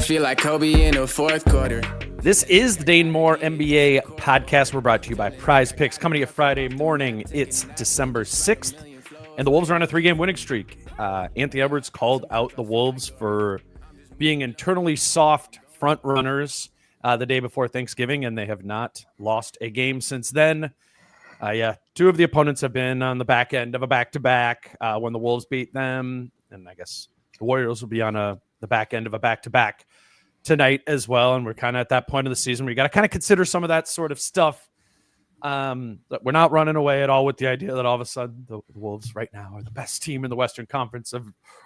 feel like Kobe in the fourth quarter. This is the Dane Moore NBA podcast. We're brought to you by Prize Picks. Coming to you Friday morning. It's December 6th, and the Wolves are on a 3-game winning streak. Anthony Edwards called out the Wolves for being internally soft front runners the day before Thanksgiving, and they have not lost a game since then. Two of the opponents have been on the back end of a back-to-back when the Wolves beat them, and I guess the Warriors will be on the back end of a back-to-back tonight as well. And we're kind of at that point of the season where you got to kind of consider some of that sort of stuff. But we're not running away at all with the idea that all of a sudden the Wolves right now are the best team in the Western Conference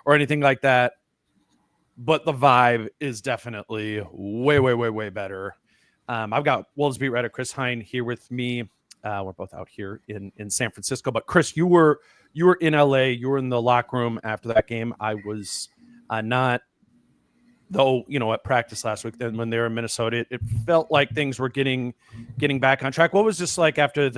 or anything like that. But the vibe is definitely way better. I've got Wolves beat writer Chris Hine here with me. We're both out here in San Francisco. But Chris, you were in LA. You were in the locker room after that game. I was not. Though, at practice last week, then when they were in Minnesota, it felt like things were getting back on track. What was this like after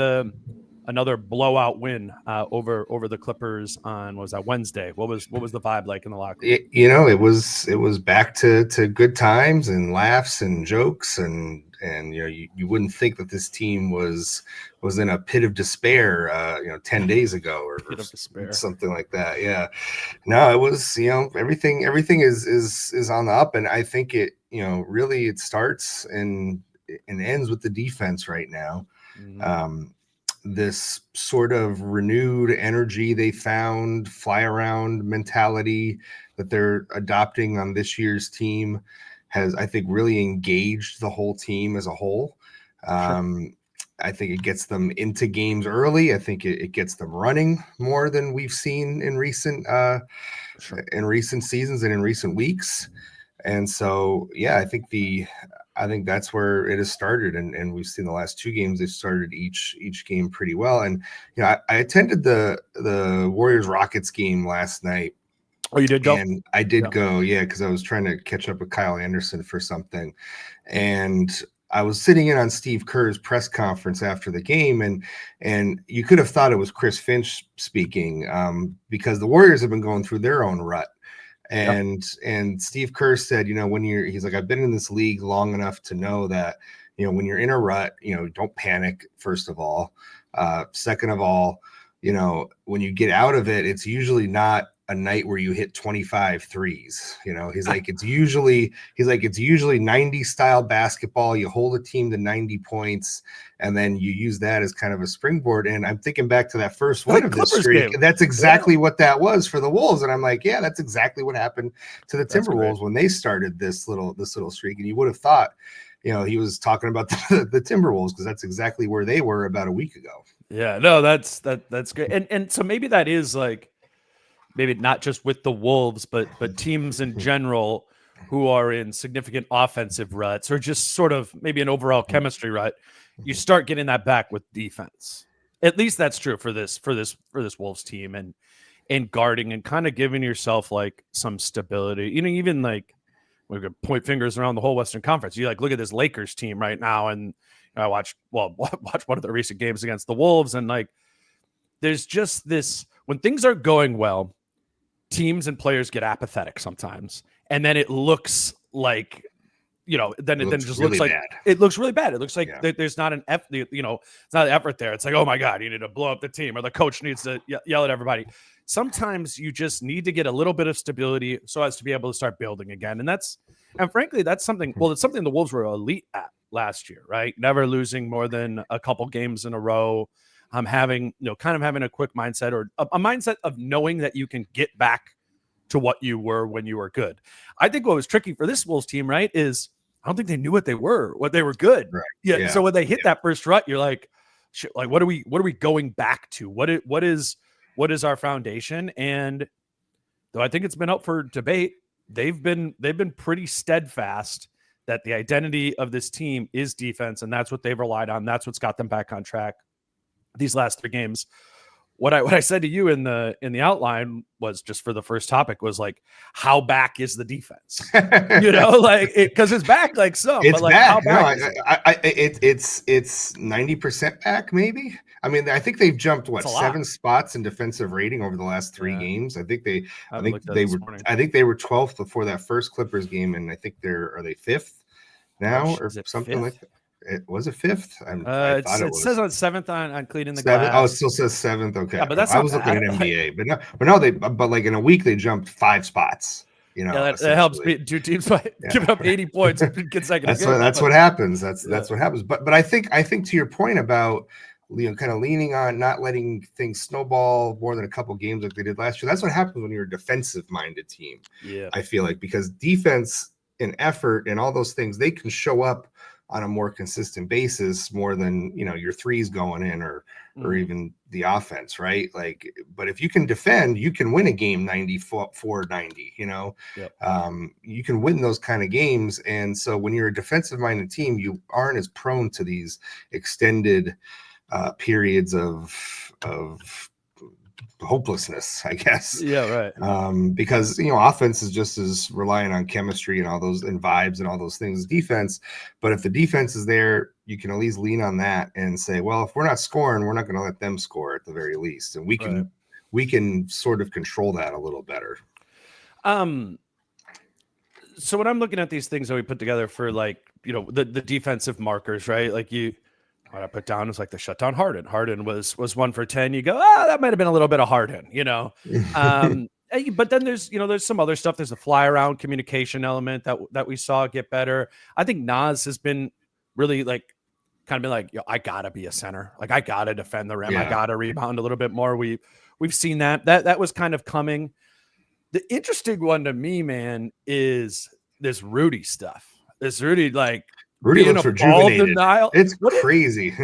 another blowout win over the Clippers on, what was that, Wednesday? What was the vibe like in the locker room? It was back to good times and laughs and jokes and you wouldn't think that this team was in a pit of despair 10 days ago or something like that. Yeah, no, it was everything is on the up, and I think it really it starts and ends with the defense right now. Mm-hmm. This sort of renewed energy they found, fly around mentality that they're adopting on this year's team has, I think, really engaged the whole team as a whole. Sure. I think it gets them into games early. I think it gets them running more than we've seen in recent seasons and in recent weeks. And so, yeah, I think that's where it has started. And we've seen the last two games, they've started each game pretty well. And, I attended the Warriors Rockets game last night. Oh, you did go? And I did go, yeah, because I was trying to catch up with Kyle Anderson for something. And I was sitting in on Steve Kerr's press conference after the game, and you could have thought it was Chris Finch speaking because the Warriors have been going through their own rut. And Steve Kerr said, he's like, I've been in this league long enough to know that, when you're in a rut, don't panic, first of all. Second of all, when you get out of it, it's usually not a night where you hit 25 threes. He's like, it's usually 90 style basketball. You hold a team to 90 points and then you use that as kind of a springboard. And I'm thinking back to that first win of this streak. Game. That's exactly what that was for the Wolves. And I'm like, yeah, that's exactly what happened to the Timberwolves when they started this little streak. And you would have thought, he was talking about the Timberwolves because that's exactly where they were about a week ago. Yeah, no, that's great. And so maybe that is like, maybe not just with the Wolves, but teams in general who are in significant offensive ruts or just sort of maybe an overall chemistry rut, you start getting that back with defense. At least that's true for this Wolves team and guarding and kind of giving yourself like some stability. Even like we could point fingers around the whole Western Conference. You like look at this Lakers team right now, and I watch one of the recent games against the Wolves, and like there's just this when things are going well. Teams and players get apathetic sometimes, and then it looks like, then it just looks like it looks really bad. It looks like there's not it's not an effort there. It's like, oh my God, you need to blow up the team, or the coach needs to yell at everybody. Sometimes you just need to get a little bit of stability so as to be able to start building again. And frankly, that's something. Well, it's something the Wolves were elite at last year, right? Never losing more than a couple games in a row. Having a quick mindset or a mindset of knowing that you can get back to what you were when you were good. I think what was tricky for this Wolves team, right, is I don't think they knew what they were good. Right. Yeah. So when they hit that first rut, you're like, shit, like what are we going back to? What is our foundation? And though I think it's been up for debate, they've been pretty steadfast that the identity of this team is defense, and that's what they've relied on. That's what's got them back on track these last 3 games. What I said to you in the outline was, just for the first topic, was like, how back is the defense? Because it's back like some. It's but like, back. How back it's 90% back, maybe. I mean, I think they've jumped It's a lot. 7 spots in defensive rating over the last 3 Yeah. games. I think they morning. were 12th before that first Clippers game, and I think are they 5th now or something 5th? like that. Was it 5th? I thought it says on 7th on cleaning the 7th. glass. Oh, it still says 7th. Okay, yeah, but that's I was looking at NBA, but like in a week they jumped 5 spots. You know, yeah, that helps beat 2 teams by giving up 80 points consecutive. That's what happens. That's what happens. But I think to your point about kind of leaning on not letting things snowball more than a couple games like they did last year. That's what happens when you're a defensive-minded team. Yeah, I feel like, because defense and effort and all those things, they can show up on a more consistent basis more than your threes going in or even the offense, right? Like, but if you can defend, you can win a game 94-90. Yep. You can win those kind of games, and so when you're a defensive-minded team, you aren't as prone to these extended periods of hopelessness, I guess. Yeah, right. Because offense is just as reliant on chemistry and all those and vibes and all those things as defense. But if the defense is there, you can at least lean on that and say, well, if we're not scoring, we're not going to let them score at the very least, and we can sort of control that a little better. So when I'm looking at these things that we put together for, like, the defensive markers, right? Like what I put down was like the shutdown Harden. Harden was 1 for 10. You go, that might have been a little bit of Harden, But then there's some other stuff. There's the fly around communication element that we saw get better. I think Naz has been really kind of been like, I gotta be a center. Like, I gotta defend the rim. Yeah. I gotta rebound a little bit more. We've seen that was kind of coming. The interesting one to me, man, is this Rudy stuff. This Rudy looks rejuvenated. Denial. It's crazy.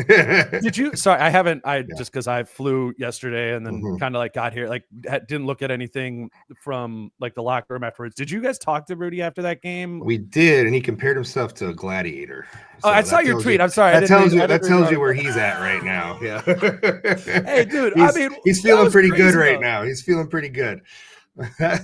Did you? Sorry, I haven't. Just because I flew yesterday and then kind of got here, didn't look at anything from the locker room afterwards. Did you guys talk to Rudy after that game? We did, and he compared himself to a gladiator. So I saw your tweet. I'm sorry. That tells you where he's at right now. Yeah. Hey, dude. He's feeling pretty good right now. He's feeling pretty good.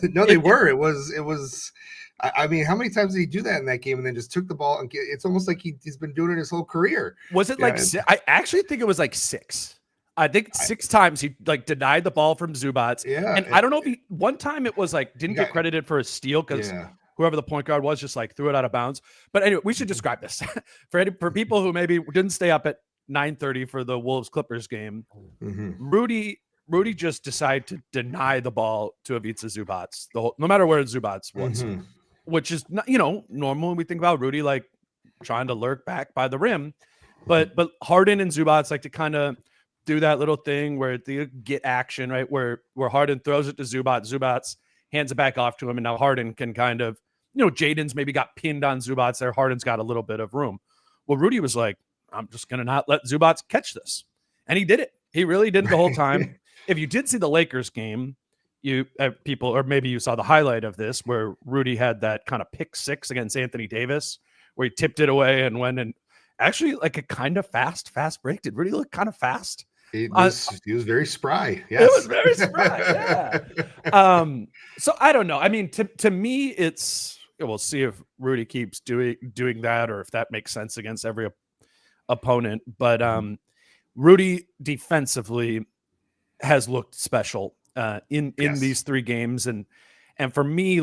No, they were. It was. I mean, how many times did he do that in that game and then just took the ball? And it's almost like he's been doing it his whole career. Was it I actually think it was 6. I think 6 times he denied the ball from Zubats. Yeah. And I don't know if one time it was didn't get credited for a steal because whoever the point guard was just threw it out of bounds. But anyway, we should describe this for people who maybe didn't stay up at 9:30 for the Wolves Clippers game. Rudy just decided to deny the ball to Ivica Zubats, no matter where Zubats was. Which is not, normal when we think about Rudy trying to lurk back by the rim, but Harden and Zubats like to kind of do that little thing where they get action, right? Where Harden throws it to Zubats hands it back off to him, and now Harden can kind of, Jaden's maybe got pinned on Zubats there. Harden's got a little bit of room. Well, Rudy was like, I'm just gonna not let Zubats catch this, and he did it. He really did it the whole time. If you did see the Lakers game, people, or maybe you saw the highlight of this where Rudy had that kind of pick 6 against Anthony Davis where he tipped it away and went and actually a kind of fast break. Did Rudy look kind of fast? He was very spry. Yes. It was very spry. Yeah. So I don't know. I mean, to me, we'll see if Rudy keeps doing that or if that makes sense against every opponent. But Rudy defensively has looked special in these 3 games, and for me,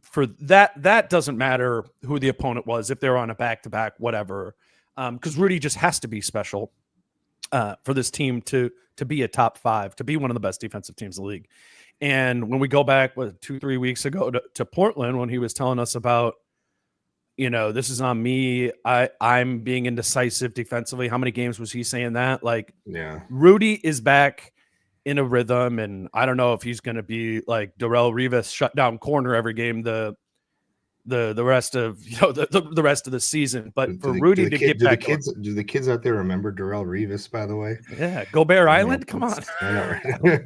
for that doesn't matter who the opponent was, if they're on a back-to-back, whatever, because Rudy just has to be special for this team to be a top 5, to be one of the best defensive teams in the league. And when we go back 2-3 weeks ago to Portland, when he was telling us about, this is on me, I'm being indecisive defensively. How many games was he saying that? Rudy is back in a rhythm, and I don't know if he's going to be like Darrelle Revis shut down corner every game the rest of the rest of the season. But for Rudy to get back, do the kids out there remember Darrelle Revis? By the way, yeah, Gobert Island. Come on, I know, right?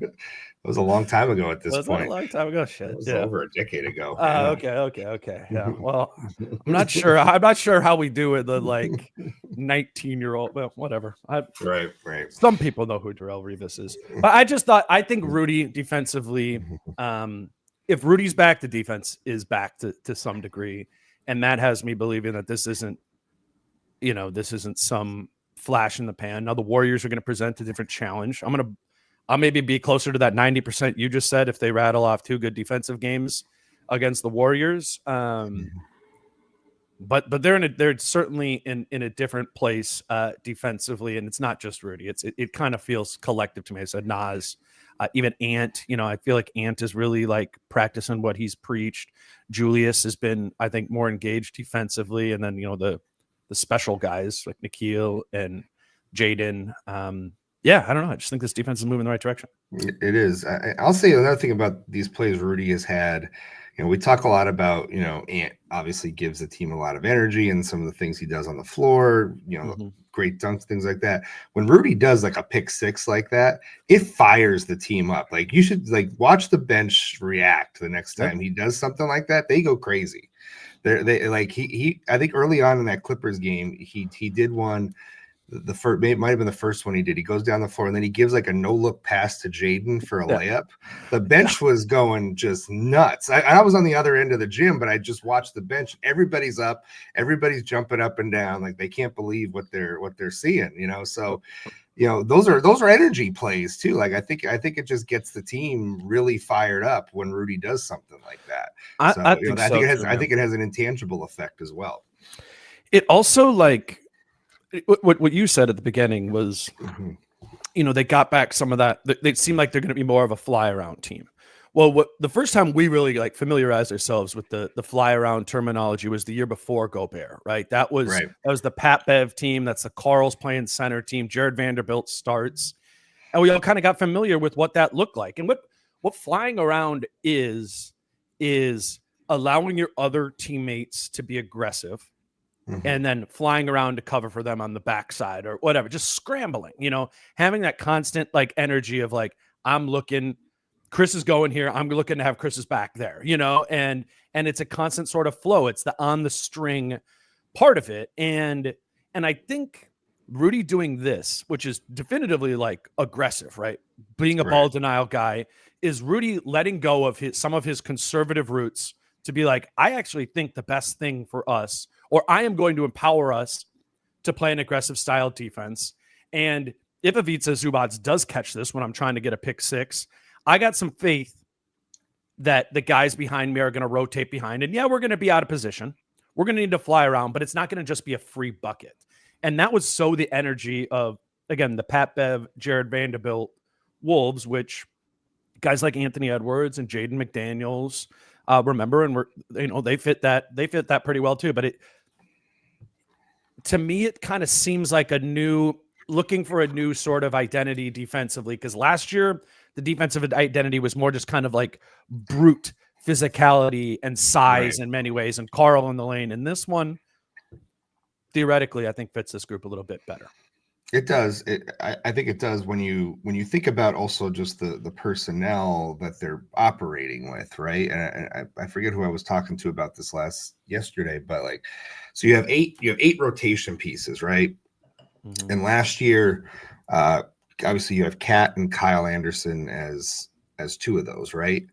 It was a long time ago at this point. Was it a long time ago? Shit, it was over a decade ago. Okay. Yeah. Well, I'm not sure. I'm not sure how we do it. The 19-year-old. Well, whatever. Right. Some people know who Darrelle Revis is, but I think Rudy defensively. If Rudy's back, the defense is back to some degree, and that has me believing that this isn't some flash in the pan. Now the Warriors are going to present a different challenge. I'll maybe be closer to that 90% you just said if they rattle off 2 good defensive games against the Warriors. But they're certainly in a different place defensively, and it's not just Rudy. It kind of feels collective to me. I said Nas, even Ant. I feel like Ant is really like practicing what he's preached. Julius has been, I think, more engaged defensively, and then the special guys like Nikhil and Jaden. Yeah, I don't know. I just think this defense is moving in the right direction. It is. I'll say another thing about these plays Rudy has had. We talk a lot about, Ant obviously gives the team a lot of energy and some of the things he does on the floor, great dunks, things like that. When Rudy does like a pick 6 like that, it fires the team up. Like you should watch the bench react the next time he does something like that. They go crazy. They like he I think early on in that Clippers game, he did one. The first, it might have been the first one he did. He goes down the floor and then he gives like a no look pass to Jaden for a layup. The bench was going just nuts. I was on the other end of the gym, but I just watched the bench. Everybody's up, everybody's jumping up and down, like they can't believe what they're seeing. So, those are energy plays too. Like I think it just gets the team really fired up when Rudy does something like that. I think it has an intangible effect as well. It also like. What you said at the beginning was, they got back some of that. They seem like they're going to be more of a fly around team. Well, the first time we really familiarized ourselves with the fly around terminology was the year before Gobert, right? That was the Pat Bev team. That's the Carl's playing center team. Jared Vanderbilt starts, and we all kind of got familiar with what that looked like. And what flying around is allowing your other teammates to be aggressive. And then flying around to cover for them on the backside or whatever, just scrambling, having that constant energy of I'm looking, Chris is going here. I'm looking to have Chris's back there, and it's a constant sort of flow. It's the on the string part of it. And I think Rudy doing this, which is definitively aggressive, right? Being a ball denial guy, is Rudy letting go of some of his conservative roots to be I actually think the best thing for us, or I am going to empower us to play an aggressive style defense. And if Ivica Zubac does catch this when I'm trying to get a pick 6, I got some faith that the guys behind me are going to rotate behind. And we're going to be out of position. We're going to need to fly around, but it's not going to just be a free bucket. And that was so the energy of, again, the Pat Bev, Jared Vanderbilt Wolves, which guys like Anthony Edwards and Jaden McDaniels, remember, and they fit that pretty well too. But to me, it kind of seems like looking for a new sort of identity defensively, because last year the defensive identity was more just kind of brute physicality and size in many ways, and Carl in the lane. And this one, theoretically, I think fits this group a little bit better. It does. I think it does when you think about also just the personnel that they're operating with, right? And I forget who I was talking to about this yesterday, but so you have eight rotation pieces, right? And last year, obviously you have Cat and Kyle Anderson as 2 of those, right?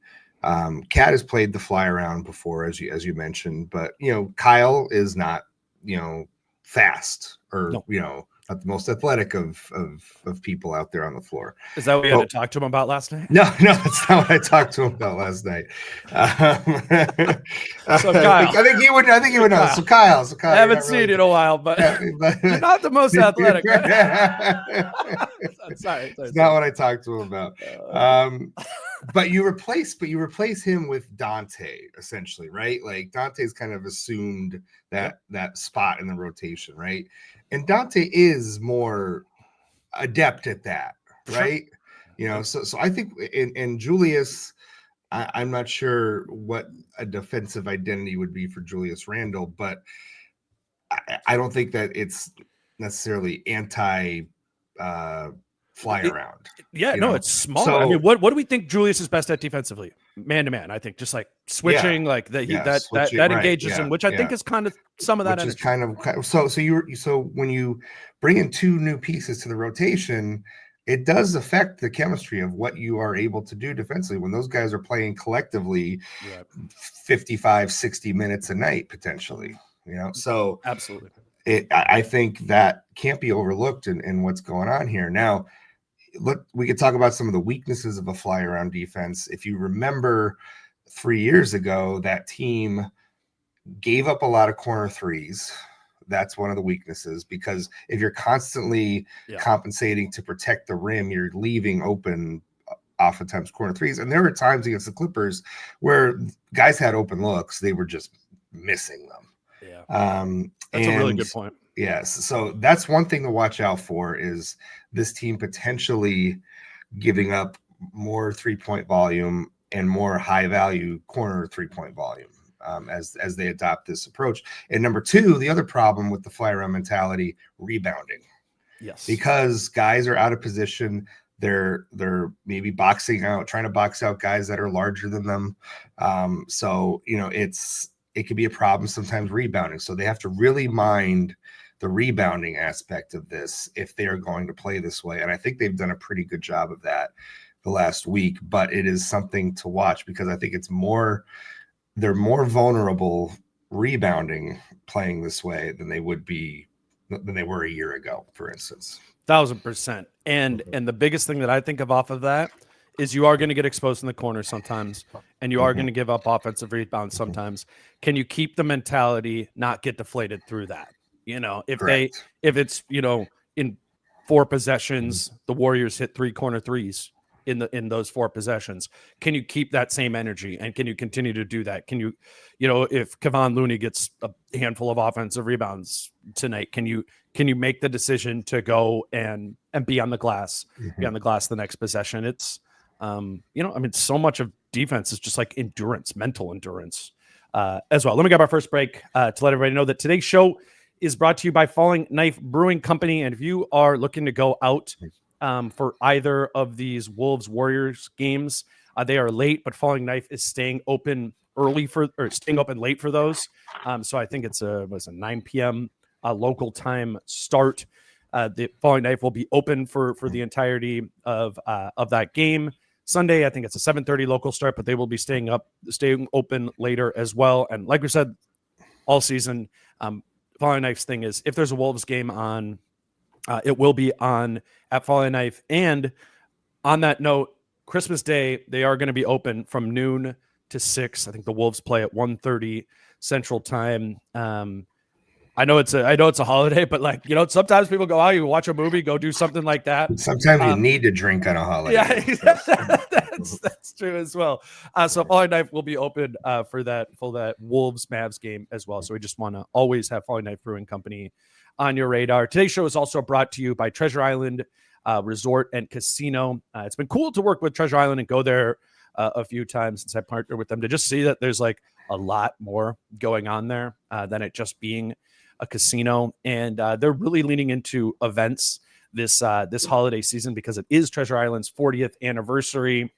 Cat has played the fly around before, as you mentioned, but Kyle is not fast or not the most athletic of people out there on the floor. Is that what you had to talk to him about last night? No, that's not what I talked to him about last night. So Kyle, I think he would know. So Kyle, I haven't seen you in a while, but you're not the most athletic. Sorry. It's not what I talked to him about. But you replace him with Dante, essentially, right? Dante's kind of assumed that spot in the rotation, right? And Dante is more adept at that, right? So I think in Julius, I'm not sure what a defensive identity would be for Julius Randle, but I don't think that it's necessarily anti fly around. It's small. So, I mean, what do we think Julius is best at defensively? Man to man, I think just switching, that engages him, which I think is kind of some of that. Which is kind of so when you bring in 2 new pieces to the rotation, it does affect the chemistry of what you are able to do defensively when those guys are playing collectively 55, 60 minutes a night potentially. So absolutely. I think that can't be overlooked in what's going on here. Now, we could talk about some of the weaknesses of a fly around defense. If you remember 3 years ago, that team gave up a lot of corner threes. That's one of the weaknesses, because if you're constantly compensating to protect the rim, you're leaving open oftentimes corner threes. And there were times against the Clippers where guys had open looks. They were just missing them. That's a really good point. Yes. So that's one thing to watch out for, is this team potentially giving up more 3-point volume and more high value corner 3-point volume as they adopt this approach. And number two, the other problem with the fly around mentality, rebounding. Yes. Because guys are out of position. They're maybe trying to box out guys that are larger than them. So, it can be a problem sometimes rebounding. So they have to really mind the rebounding aspect of this if they are going to play this way. And I think they've done a pretty good job of that the last week, but it is something to watch, because I think they're more vulnerable rebounding playing this way than they were a year ago, for instance. 1,000%. And the biggest thing that I think of off of that is you are going to get exposed in the corner sometimes, and you are going to give up offensive rebounds sometimes. Can you keep the mentality, not get deflated through that? If it's, in 4 possessions, the Warriors hit 3 corner threes in those 4 possessions, can you keep that same energy, and can you continue to do that? Can you, if Kevon Looney gets a handful of offensive rebounds tonight, can you make the decision to go and be on the glass, the next possession? It's, so much of defense is just like endurance, mental endurance as well. Let me grab our first break to let everybody know that today's show is brought to you by Falling Knife Brewing Company. And if you are looking to go out for either of these Wolves Warriors games, they are late, but Falling Knife is staying open late for those. So I think it's a 9 p.m. Local time start. The Falling Knife will be open for the entirety of that game. Sunday, I think it's a 7:30 local start, but they will be staying open later as well. And like we said, all season, Falling Knife's thing is, if there's a Wolves game on, it will be on at Falling Knife. And on that note, Christmas Day, they are going to be open from noon to 6. I think the Wolves play at 1:30 Central Time. I know it's a holiday, but sometimes people go out, you watch a movie, go do something like that. Sometimes you need to drink on a holiday. Yeah, that's true as well. So Falling Knife will be open for that Wolves Mavs game as well. So we just want to always have Falling Knife Brewing Company on your radar. Today's show is also brought to you by Treasure Island Resort and Casino. It's been cool to work with Treasure Island and go there a few times since I partnered with them, to just see that there's like a lot more going on there than it just being a casino. And they're really leaning into events this holiday season, because it is Treasure Island's 40th anniversary.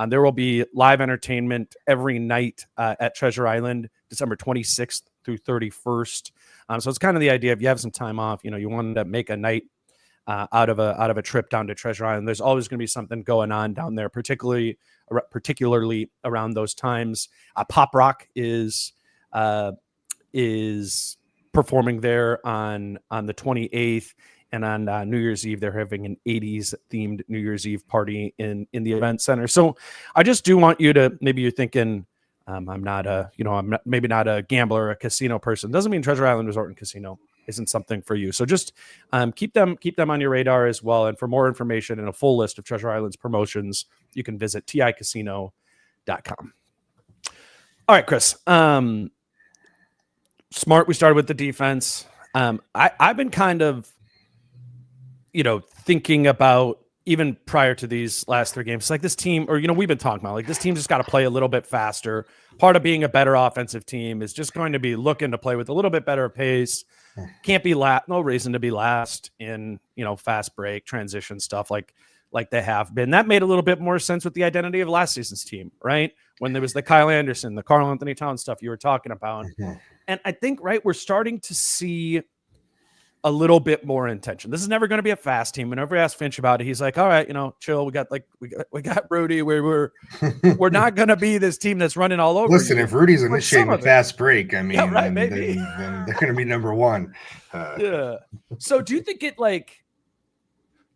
There will be live entertainment every night at Treasure Island, December 26th through 31st. So it's kind of the idea, if you have some time off, you wanted to make a night out of a trip down to Treasure Island, there's always going to be something going on down there, particularly around those times. Pop Rock is performing there on the 28th, and on New Year's Eve they're having an 80s themed New Year's Eve party in the event center. So I just do want you to, maybe you're thinking, I'm not a gambler or a casino person. Doesn't mean Treasure Island Resort and Casino isn't something for you. So just keep them on your radar as well. And for more information and a full list of Treasure Island's promotions, you can visit ticasino.com. All right, Chris. Smart. We started with the defense. I've been kind of, thinking about, even prior to these last 3 games, like this team, or, we've been talking about, like, this team just got to play a little bit faster. Part of being a better offensive team is just going to be looking to play with a little bit better pace. Can't be no reason to be last in, fast break transition stuff like they have been. That made a little bit more sense with the identity of last season's team, right? When there was the Kyle Anderson, the Karl Anthony Towns stuff you were talking about. And I think, right, we're starting to see a little bit more intention. This is never going to be a fast team. Whenever I ask Finch about it, he's like, all right, chill. We got Rudy. We're not going to be this team that's running all over. Listen, you. if Rudy's initiating a fast break, I mean, yeah, right, then they're going to be number one. Yeah. So do you think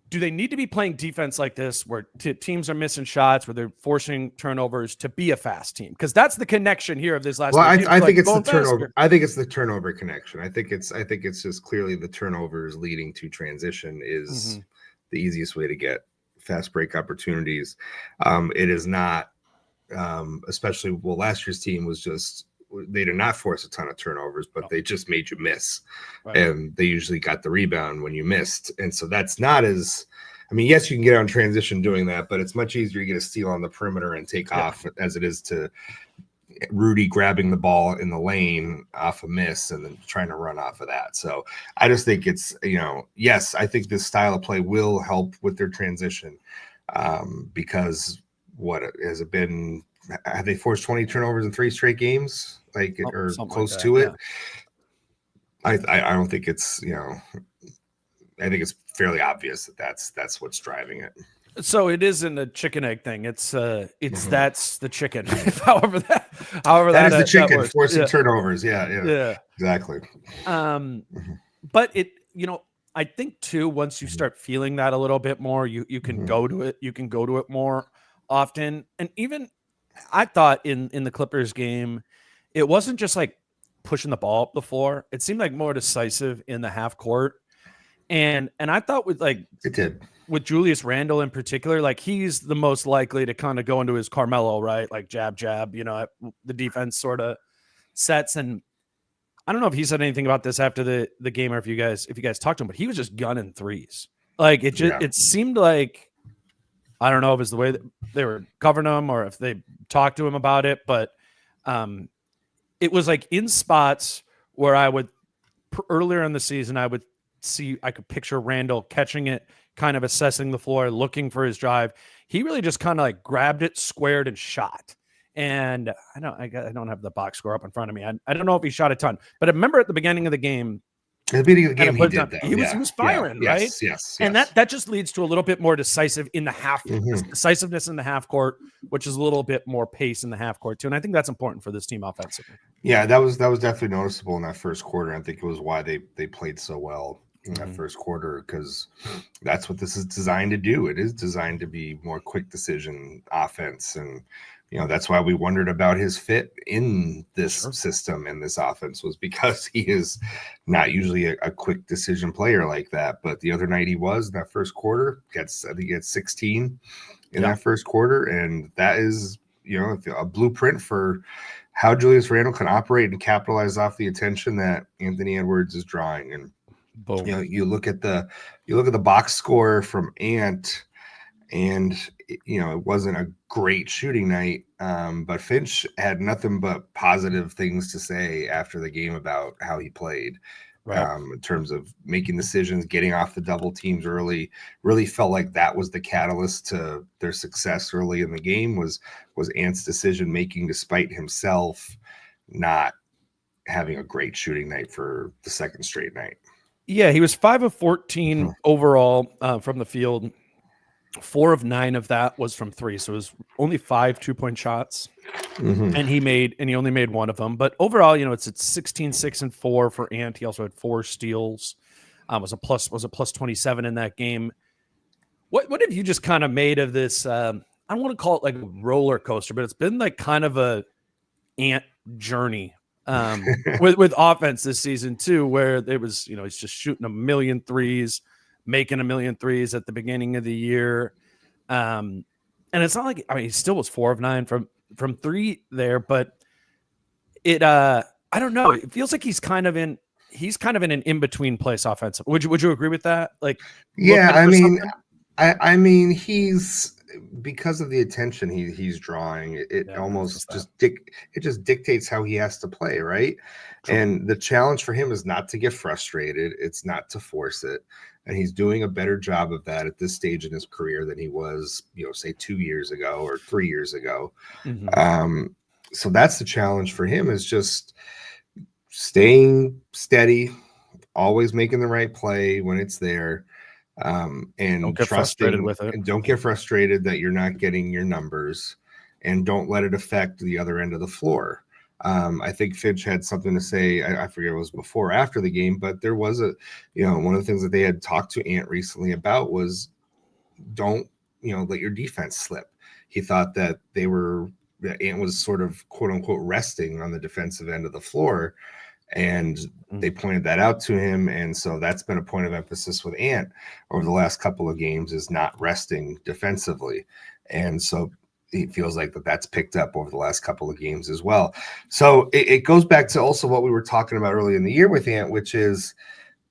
do they need to be playing defense like this where teams are missing shots, where they're forcing turnovers to be a fast team? Because that's the connection here of this last. Well, I think it's the turnover. Faster. I think it's the turnover connection. I think it's just clearly the turnovers leading to transition is the easiest way to get fast break opportunities. It is not, especially last year's team was just. They did not force a ton of turnovers, but they just made you miss. Right. And they usually got the rebound when you missed. And so that's not as, I mean, yes, you can get on transition doing that, but it's much easier to get a steal on the perimeter and take off as it is to Rudy grabbing the ball in the lane off a miss and then trying to run off of that. So I just think it's, yes, I think this style of play will help with their transition because has it been, have they forced 20 turnovers in 3 straight games? Or close to it. I don't think it's, I think it's fairly obvious that's what's driving it. So it isn't a chicken egg thing. It's that's the chicken. however that is the chicken forcing turnovers. Yeah, exactly. But it, I think too, once you start feeling that a little bit more, you can go to it. You can go to it more often. And even I thought in the Clippers game, it wasn't just like pushing the ball up the floor. It seemed like more decisive in the half court. And I thought with Julius Randle in particular, like he's the most likely to kind of go into his Carmelo, right? Like jab, the defense sort of sets. And I don't know if he said anything about this after the game or if you guys talked to him, but he was just gunning threes. Like it seemed like, I don't know if it's the way that they were covering him or if they talked to him about it, but it was like in spots where earlier in the season, I could picture Randall catching it, kind of assessing the floor, looking for his drive. He really just kind of like grabbed it, squared, and shot. And I don't have the box score up in front of me. I don't know if he shot a ton, but I remember at the beginning of the game, he did that. He was firing, right? Yes. And that just leads to a little bit more decisive in the half, decisiveness in the half court, which is a little bit more pace in the half court too. And I think that's important for this team offensively. Yeah, that was definitely noticeable in that first quarter. I think it was why they played so well in that first quarter, because that's what this is designed to do. It is designed to be more quick decision offense, and that's why we wondered about his fit in this system and this offense, was because he is not usually a quick decision player like that. But the other night he was in that first quarter. I think he had 16 in that first quarter, and that is a blueprint for how Julius Randle can operate and capitalize off the attention that Anthony Edwards is drawing. And boom. You look at the box score from Ant. And, it wasn't a great shooting night, but Finch had nothing but positive things to say after the game about how he played, in terms of making decisions, getting off the double teams early. Really felt like that was the catalyst to their success early in the game was Ant's decision making, despite himself not having a great shooting night for the second straight night. Yeah, he was 5 of 14 overall from the field. 4 of 9 of that was from 3, so it was only 5 2-point shots, and he only made 1 of them. But overall, it's at 16, 6, and 4 for Ant. He also had 4 steals. Was a plus 27 in that game. What have you just kind of made of this? I don't want to call it like a roller coaster, but it's been like kind of a Ant journey with offense this season too, where it was he's just shooting a million threes, making a million threes at the beginning of the year. And it's not like, he still was 4 of 9 from 3 there, but I don't know. It feels like he's kind of in an in-between place offensive. Would you agree with that? Like, yeah, I mean, he's, because of the attention he's drawing, it almost just dictates how he has to play, right? True. And the challenge for him is not to get frustrated. It's not to force it. And he's doing a better job of that at this stage in his career than he was, say 2 years ago or 3 years ago. So that's the challenge for him, is just staying steady, always making the right play when it's there, and Don't get trusting frustrated with it. and don't get frustrated that you're not getting your numbers, and don't let it affect the other end of the floor. I think Finch had something to say. I forget it was before or after the game, but there was one of the things that they had talked to Ant recently about was don't, let your defense slip. He thought that Ant was sort of quote unquote resting on the defensive end of the floor. And they pointed that out to him. And so that's been a point of emphasis with Ant over the last couple of games, is not resting defensively. And so it feels like that's picked up over the last couple of games as well. So it goes back to also what we were talking about early in the year with Ant, which is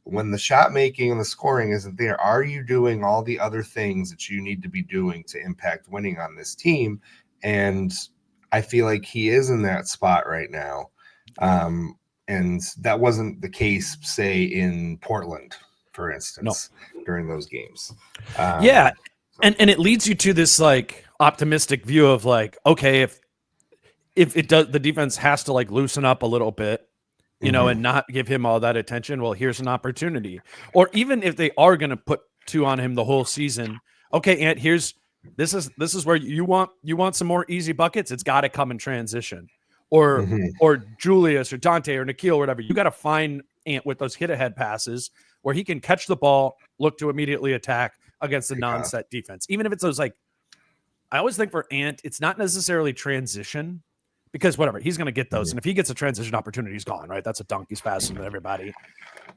when the shot making and the scoring isn't there, are you doing all the other things that you need to be doing to impact winning on this team? And I feel like he is in that spot right now. And that wasn't the case, say, in Portland, for instance, during those games. And it leads you to this like optimistic view of like, okay, if it does, the defense has to like loosen up a little bit, and not give him all that attention. Well, here's an opportunity. Or even if they are going to put 2 on him the whole season, okay, Ant, this is where you want some more easy buckets. It's got to come in transition. Or Julius or Dante or Nikhil or whatever. You got to find Ant with those hit ahead passes where he can catch the ball, look to immediately attack against the non-set defense. Even if it's those like, I always think for Ant, it's not necessarily transition, because whatever, he's going to get those. And if he gets a transition opportunity, he's gone, right? That's a dunk. He's faster than everybody.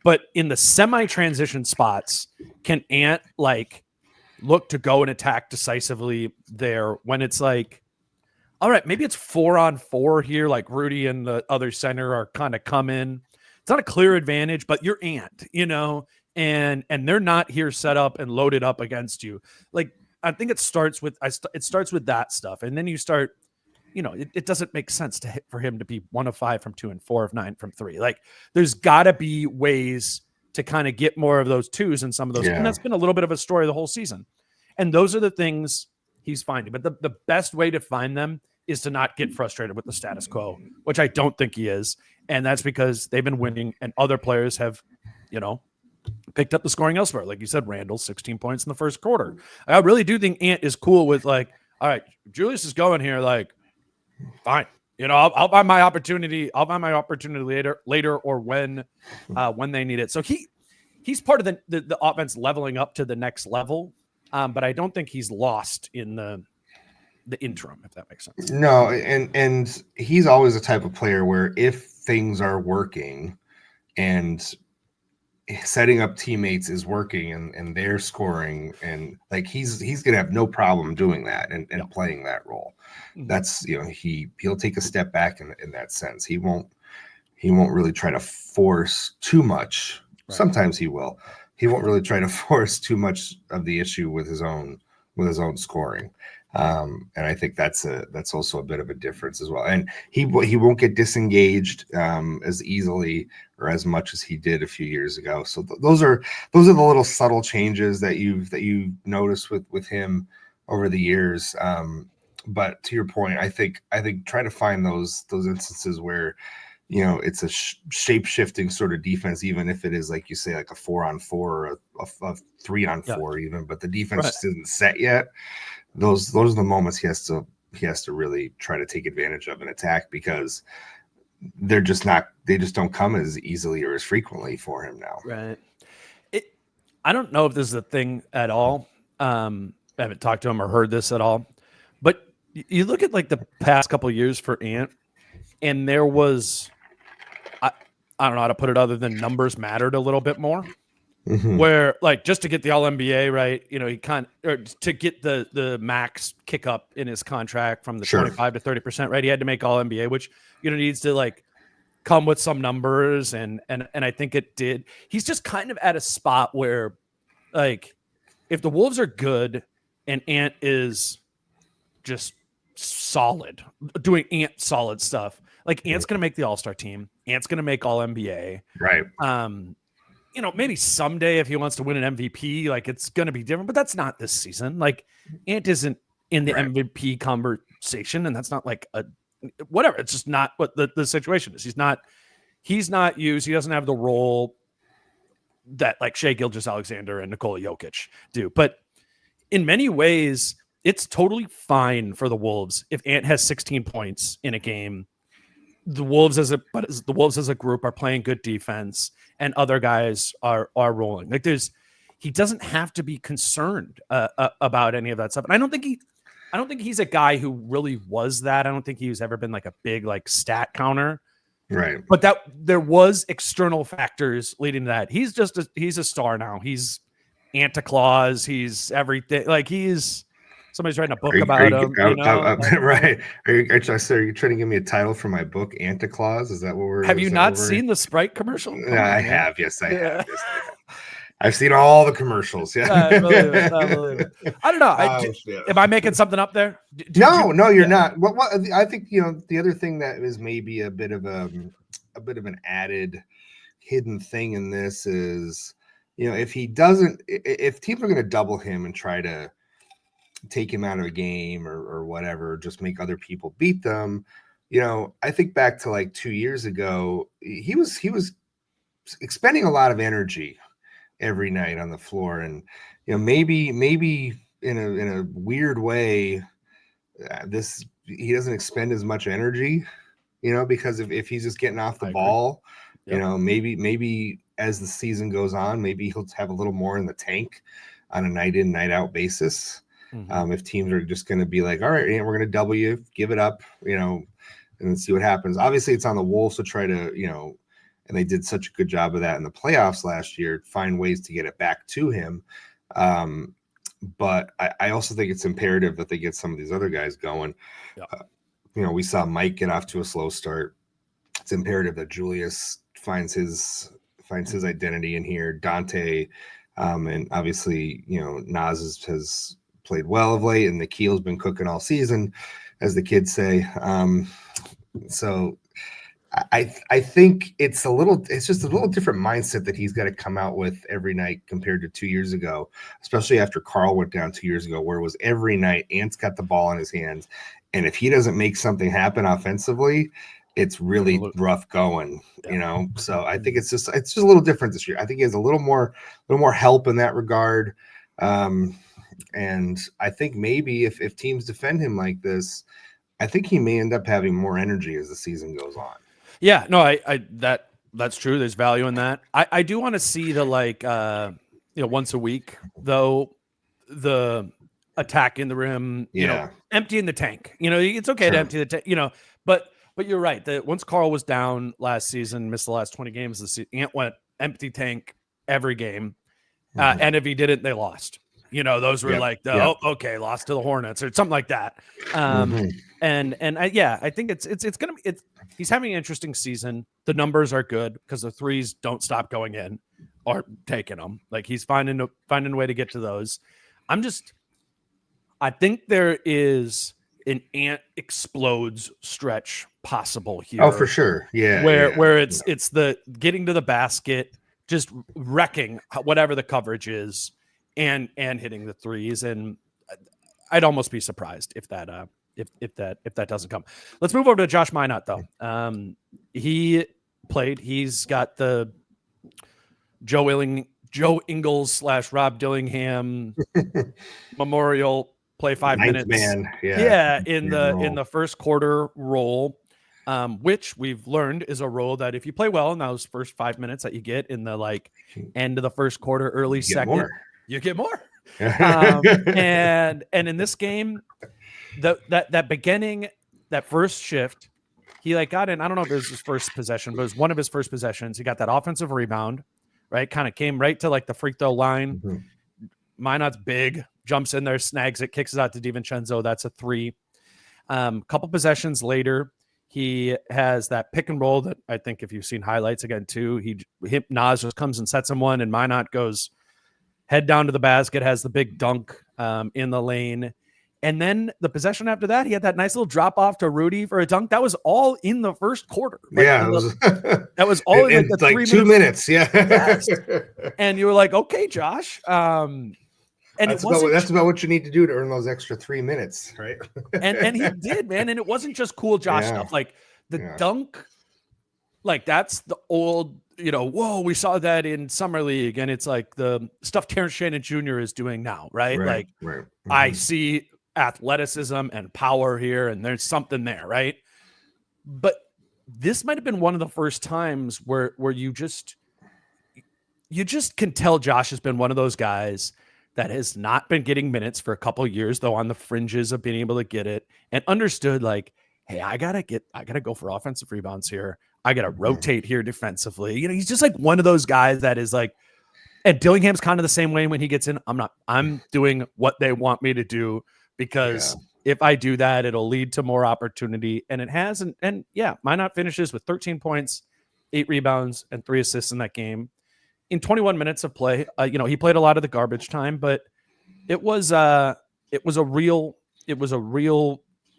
But in the semi-transition spots, can Ant like look to go and attack decisively there when it's like, all right, maybe it's 4-on-4 here, like Rudy and the other center are kind of coming. It's not a clear advantage, but you're Ant, and they're not here set up and loaded up against you. Like, I think it starts with that stuff. And then you start, it doesn't make sense for him to be 1 of 5 from 2 and 4 of 9 from 3. Like, there's got to be ways to kind of get more of those 2s and some of those. Yeah. And that's been a little bit of a story the whole season. And those are the things he's finding. But the best way to find them is to not get frustrated with the status quo, which I don't think he is. And that's because they've been winning and other players have, picked up the scoring elsewhere. Like you said, Randall, 16 points in the first quarter. I really do think Ant is cool with like, all right, Julius is going here. Like, fine. I'll find my opportunity. I'll find my opportunity later or when they need it. So he's part of the offense leveling up to the next level. But I don't think he's lost in the interim, if that makes sense. No, and he's always the type of player where if things are working and setting up teammates is working and they're scoring, and like he's gonna have no problem doing that and playing that role. That's he'll take a step back in that sense. He won't really try to force too much. Right. Sometimes he will. He won't really try to force too much of the issue with his own scoring. And I think that's also a bit of a difference as well. And he won't get disengaged as easily or as much as he did a few years ago. So those are the little subtle changes that you've noticed with him over the years. But to your point, I think try to find those instances where it's a shape-shifting sort of defense, even if it is, like you say, like a 4-on-4 or a 3-on-4 even, but the defense just isn't set yet. Those are the moments he has to really try to take advantage of and attack, because they just don't come as easily or as frequently for him now. Right. I don't know if this is a thing at all. I haven't talked to him or heard this at all, but you look at like the past couple of years for Ant, and there was, I don't know how to put it other than numbers mattered a little bit more. Mm-hmm. Where like just to get the All-NBA, right? He to get the max kick up in his contract from the 25 to 30%, right? He had to make All-NBA, which needs to like come with some numbers, and I think it did. He's just kind of at a spot where, like, if the Wolves are good and Ant is just solid, doing Ant solid stuff, like Ant's going to make the All-Star team, Ant's going to make All-NBA, right? Maybe someday if he wants to win an MVP, like it's going to be different, but that's not this season. Like Ant isn't in the MVP conversation, and that's not like whatever. It's just not what the situation is. He's not used. He doesn't have the role that like Shai Gilgeous-Alexander and Nikola Jokic do. But in many ways, it's totally fine for the Wolves if Ant has 16 points in a game. The Wolves as a group are playing good defense, and other guys are rolling. Like he doesn't have to be concerned about any of that stuff. And I don't think he's a guy who really was that. I don't think he's ever been like a big like stat counter. Right. But that there was external factors leading to that. He's a star now. He's Santa Claus. He's everything. Like somebody's writing a book about him. Right. Are you trying to give me a title for my book, Santa Claus? Is that what we're? Have you not seen the Sprite commercial? I have. Yes, I have. Yes, I have. I've seen all the commercials. Yeah, I believe it. I don't know. Am I making something up there? No, you're not. What I think the other thing that is maybe a bit of an added hidden thing in this is if teams are going to double him and try to take him out of a game or whatever, just make other people beat them. I think back to like 2 years ago, he was expending a lot of energy every night on the floor, and maybe in a weird way he doesn't expend as much energy because if he's just getting off the ball. Yep. Maybe as the season goes on, maybe he'll have a little more in the tank on a night in night out basis. If teams are just going to be like, all right, we're going to double you, give it up, and then see what happens. Obviously it's on the Wolves to try to and they did such a good job of that in the playoffs last year, find ways to get it back to him. But I also think it's imperative that they get some of these other guys going. Yeah. We saw Mike get off to a slow start. It's imperative that Julius finds his identity in here. Dante, and obviously, Nas has played well of late, and Nikhil's been cooking all season, as the kids say. So I think it's just a little different mindset that he's got to come out with every night compared to 2 years ago, especially after Carl went down 2 years ago, where it was every night Ant's got the ball in his hands. And if he doesn't make something happen offensively, it's really rough going, So I think it's just a little different this year. I think he has a little more help in that regard. And I think maybe if teams defend him like this, I think he may end up having more energy as the season goes on. Yeah, no, that's true. There's value in that. I do want to see the once a week though, the attack in the rim, emptying the tank. It's okay to empty the tank, but you're right that once Carl was down last season, missed the last 20 games, Ant went empty tank every game. And if he didn't, they lost. Those were lost to the Hornets or something like that. I think he's having an interesting season. The numbers are good because the threes don't stop going in or taking them. Like he's finding a way to get to those. I think there is an Ant explodes stretch possible here. Oh, for sure. Yeah. Where it's the getting to the basket, just wrecking whatever the coverage is. And hitting the threes, and I'd almost be surprised if that doesn't come. Let's move over to Josh Minott though. He played. He's got the Joe Ingles / Rob Dillingham Memorial play 5 minutes. Man. In the first quarter role, which we've learned is a role that if you play well in those first 5 minutes that you get in the end of the first quarter, early second. You get more. And in this game, that beginning, that first shift, he got in. I don't know if it was his first possession, but it was one of his first possessions. He got that offensive rebound, right? Kind of came right to the free throw line. Minott's big, jumps in there, snags it, kicks it out to DiVincenzo. That's a three. Couple possessions later, he has that pick and roll that I think if you've seen highlights again too, Nas just comes and sets him one, and Minott goes head down to the basket, has the big dunk in the lane. And then the possession after that, he had that nice little drop off to Rudy for a dunk. That was all in the first quarter. That was all in the 2 minutes. Yeah. Yes. And you were like, okay, Josh. And that's about what you need to do to earn those extra 3 minutes, right? and he did, man. And it wasn't just cool Josh stuff. The dunk, that's the old whoa, we saw that in Summer League, and it's like the stuff Terrence Shannon Jr. is doing now, right? Like, right. I see athleticism and power here, and there's something there, right? But this might have been one of the first times where you just can tell Josh has been one of those guys that has not been getting minutes for a couple of years, though on the fringes of being able to get it, and understood like, hey, I gotta go for offensive rebounds here. I gotta rotate here defensively. He's just like one of those guys that is like, and Dillingham's kind of the same way when he gets in. I'm doing what they want me to do, because if I do that, it'll lead to more opportunity. And it has. And Minott finishes with 13 points, 8 rebounds, and 3 assists in that game in 21 minutes of play. He played a lot of the garbage time, but it was a real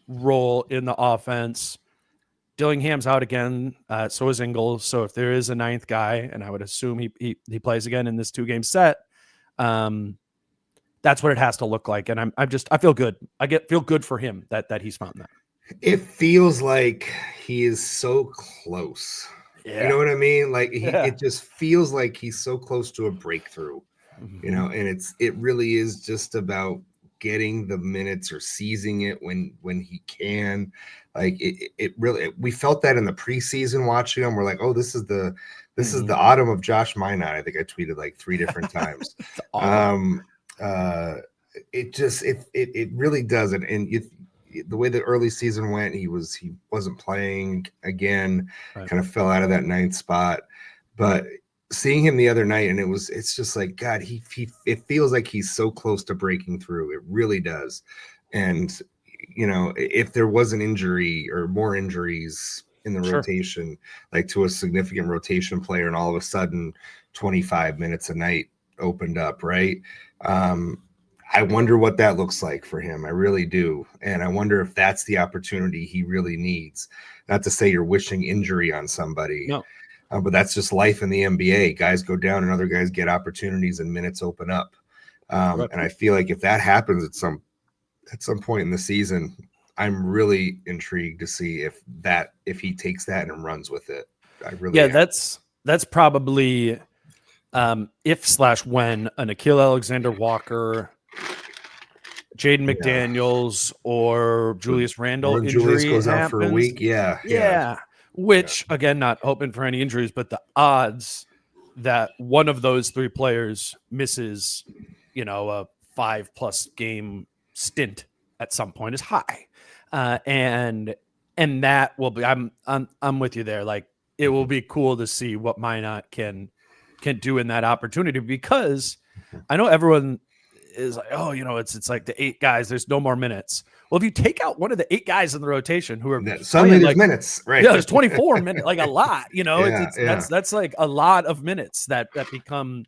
role in the offense. Dillingham's out again, so is Ingles. So if there is a 9th guy, and I would assume he plays again in this 2-game set, that's what it has to look like. And I feel good. Feel good for him that he's found that. It feels like he is so close. Yeah. You know what I mean? Like it just feels like he's so close to a breakthrough. And it really is just about getting the minutes or seizing it when he can. Like it really, we felt that in the preseason watching him. We're like, oh, this is the autumn of Josh Minott. I think I tweeted like 3 different times. It really doesn't. And the way the early season went, he wasn't playing again, kind of fell out of that 9th spot. But seeing him the other night, and it's just like, God, it feels like he's so close to breaking through. It really does. And if there was an injury or more injuries in the rotation, like to a significant rotation player, and all of a sudden 25 minutes a night opened up, right? I wonder what that looks like for him. I really do. And I wonder if that's the opportunity he really needs. Not to say you're wishing injury on somebody. No. But that's just life in the NBA. Guys go down and other guys get opportunities and minutes open up. And I feel like if that happens at some point in the season, I'm really intrigued to see if he takes that and runs with it. I really am. That's probably if/when a Nickeil Alexander-Walker, Jaden McDaniels, or Julius Randle injury Julius goes happens. out for a week. Yeah. Which, again, not hoping for any injuries, but the odds that one of those 3 players misses, a 5+ game stint at some point is high. And that will be, I'm with you there. Like, it will be cool to see what Minott can do in that opportunity, because I know everyone is like, oh, it's like the 8 guys, there's no more minutes. Well, if you take out one of the 8 guys in the rotation who are suddenly there's minutes, right? Yeah, there's 24 minutes, like a lot, that's like a lot of minutes that become,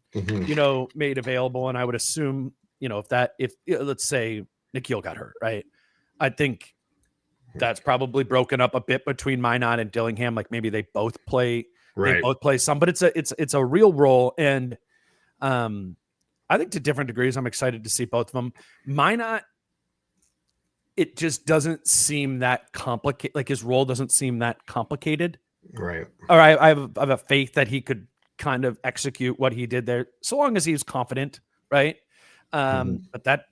made available. And I would assume, if let's say Nickeil got hurt, right? I think that's probably broken up a bit between Minott and Dillingham. Like maybe they both play, some, but it's a real role. And I think to different degrees, I'm excited to see both of them. Minott, it just doesn't seem that complicated. Like his role doesn't seem that complicated. Right. All right. I have a faith that he could kind of execute what he did there, so long as he's confident. Right. But that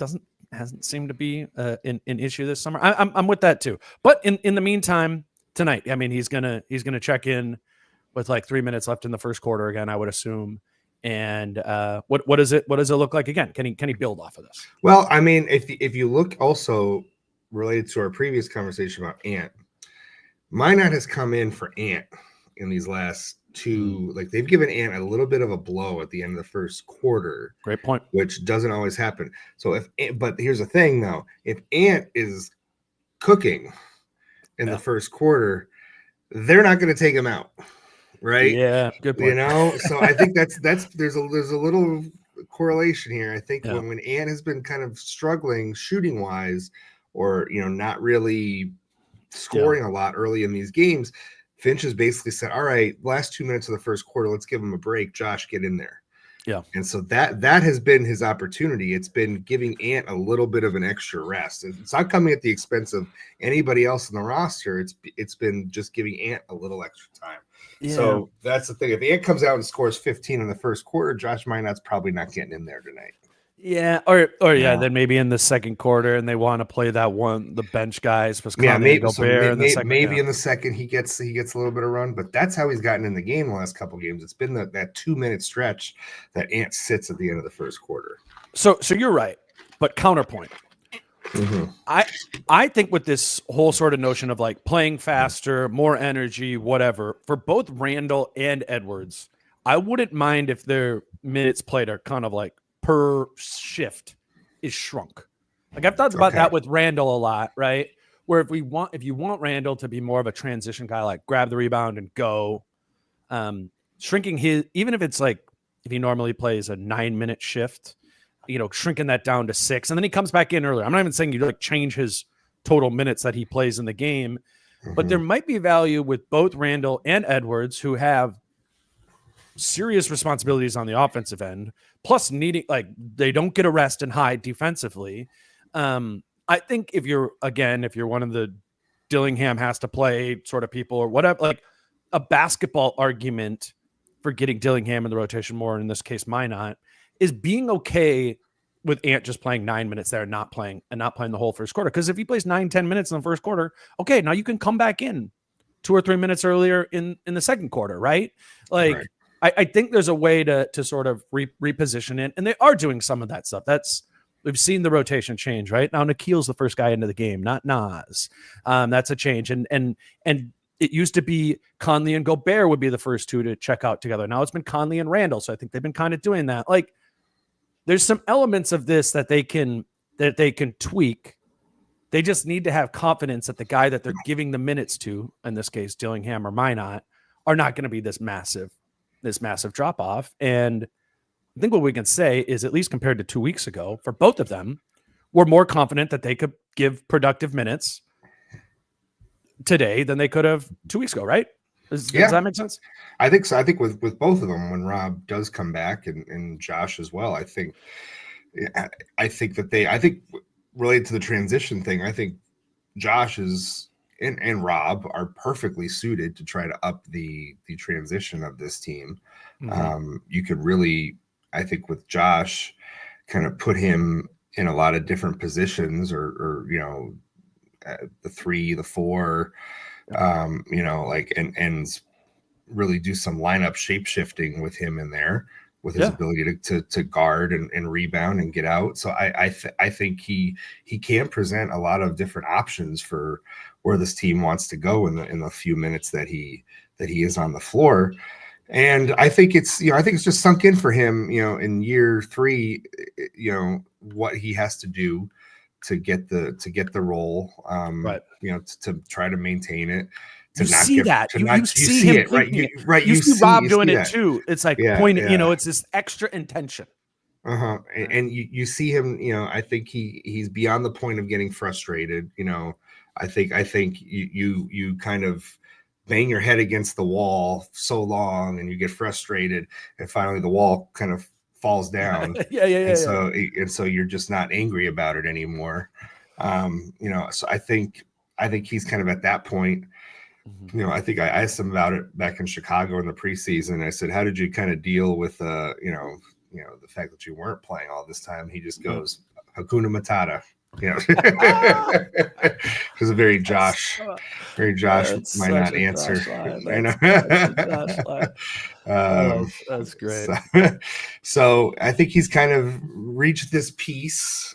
hasn't seemed to be an issue this summer. I'm with that too. But in the meantime, tonight, I mean, he's gonna check in with like 3 minutes left in the first quarter again, I would assume. And what does it look like again? Can he build off of this? Well, I mean, if you look also related to our previous conversation about Ant, Minott has come in for Ant in these last 2. Like they've given Ant a little bit of a blow at the end of the first quarter. Great point. Which doesn't always happen. So but here's the thing though, if Ant is cooking in the first quarter, they're not going to take him out. Right. Yeah. Good point. So I think there's a little correlation here. I think when Ant has been kind of struggling shooting wise, or not really scoring a lot early in these games, Finch has basically said, all right, last 2 minutes of the first quarter, let's give him a break. Josh, get in there. Yeah. And so that has been his opportunity. It's been giving Ant a little bit of an extra rest. It's not coming at the expense of anybody else in the roster. It's been just giving Ant a little extra time. So that's the thing. If Ant comes out and scores 15 in the first quarter, Josh Minott's probably not getting in there tonight. Yeah, or then maybe in the second quarter, and they want to play the bench guys. Maybe in the second, in the second he gets a little bit of run, but that's how he's gotten in the game the last couple games. It's been that 2-minute stretch that Ant sits at the end of the first quarter. So you're right, but counterpoint. Mm-hmm. I think with this whole sort of notion of like playing faster, more energy, whatever, for both Randall and Edwards, I wouldn't mind if their minutes played are kind of like per shift is shrunk. Like I've thought about that with Randall a lot, right? Where if you want Randall to be more of a transition guy, like grab the rebound and go, shrinking his, even if it's like if he normally plays a 9-minute shift, shrinking that down to 6, and then he comes back in earlier. I'm not even saying you like change his total minutes that he plays in the game, but there might be value with both Randall and Edwards, who have serious responsibilities on the offensive end, plus needing, like, they don't get a rest and hide defensively. I think if you're one of the Dillingham has to play sort of people or whatever, like a basketball argument for getting Dillingham in the rotation more, in this case, Minott, is being okay with Ant just playing 9 minutes there and not playing the whole first quarter. Because if he plays 9-10 minutes in the first quarter, okay, now you can come back in 2 or 3 minutes earlier in the second quarter, right? Like, right. I think there's a way to sort of reposition it, and they are doing some of that stuff. We've seen the rotation change, right? Now Nikhil's the first guy into the game, not Nas. That's a change, and it used to be Conley and Gobert would be the first two to check out together. Now it's been Conley and Randall, so I think they've been kind of doing that. Like, there's some elements of this that they can tweak. They just need to have confidence that the guy that they're giving the minutes to, in this case Dillingham or Minott, are not going to be this massive drop off. And I think what we can say is, at least compared to 2 weeks ago, for both of them, we're more confident that they could give productive minutes today than they could have 2 weeks ago, right? Does that make sense? I think so. I think with both of them, when Rob does come back and Josh as well, I think related to the transition thing, I think Josh is and Rob are perfectly suited to try to up the transition of this team. Mm-hmm. You could really, I think, with Josh, kind of put him in a lot of different positions, or the 3, the 4, and really do some lineup shape shifting with him in there, with his ability to guard and rebound and get out. So I think he can present a lot of different options for where this team wants to go in the few minutes that he is on the floor. And I think it's just sunk in for him, in year 3, what he has to do to get the role, right. To try to maintain it. You see Rob doing it too. It's like pointing, it's this extra intention. And you see him, I think he's beyond the point of getting frustrated. I think you kind of bang your head against the wall so long and you get frustrated, and finally the wall kind of falls down. So you're just not angry about it anymore. So I think he's kind of at that point. I think I asked him about it back in Chicago in the preseason. I said, how did you kind of deal with the fact that you weren't playing all this time? He just goes, Hakuna Matata. It was a very Josh might not answer. I know. That's great. So I think he's kind of reached this piece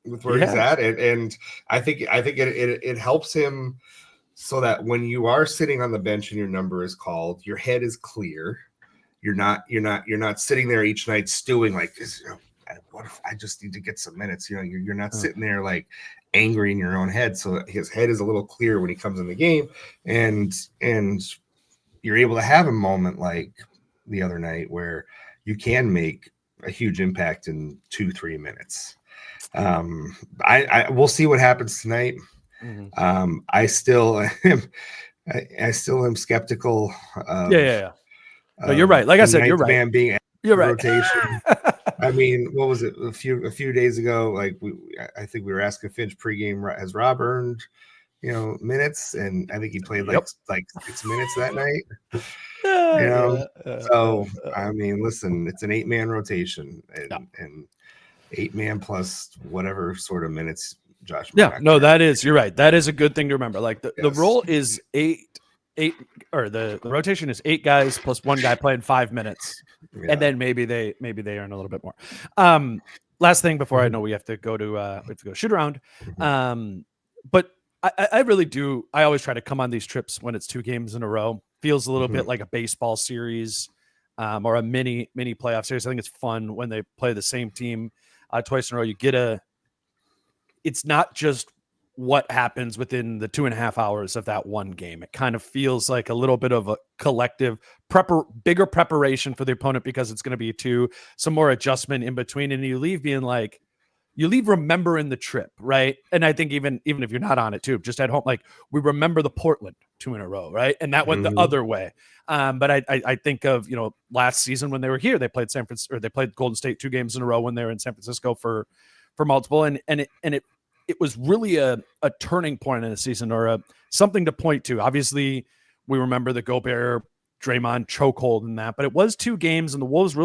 with where he's at, and I think it helps him, so that when you are sitting on the bench and your number is called, your head is clear. You're not sitting there each night stewing like this. What if I just need to get some minutes? You're not sitting there like angry in your own head. So his head is a little clear when he comes in the game, and you're able to have a moment like the other night where you can make a huge impact in 2-3 minutes. We'll see what happens tonight. Mm-hmm. I still am skeptical. No, you're right. Like I said, you're right. Being you're right. Rotation. I mean, what was it? A few days ago, like I think we were asking Finch pregame, has Rob earned minutes, and I think he played Yep. like 6 minutes that night. Yeah, So I mean, listen, it's an 8-man rotation, and 8-man plus whatever sort of minutes Josh. Yeah, no, you're right. That is a good thing to remember. Like the role is eight, or the rotation is 8 guys plus 1 guy playing 5 minutes, and then maybe they earn a little bit more. Last thing before I know we have to go to shoot around. But I really do. I always try to come on these trips when it's 2 games in a row. Feels a little bit like a baseball series, or a mini playoff series. I think it's fun when they play the same team twice in a row. You get it's not just what happens within the 2.5 hours of that one game. It kind of feels like a little bit of a collective bigger preparation for the opponent, because it's going to be some more adjustment in between. And you leave remembering the trip, right? And I think even if you're not on it too, just at home, like we remember the Portland 2 in a row, right? And that went the other way. But I think of, last season when they were here, they played they played Golden State 2 games in a row when they were in San Francisco for multiple, and it was really a turning point in the season, or something to point to. Obviously, we remember the Gobert Draymond chokehold in that, but it was 2 games, and the Wolves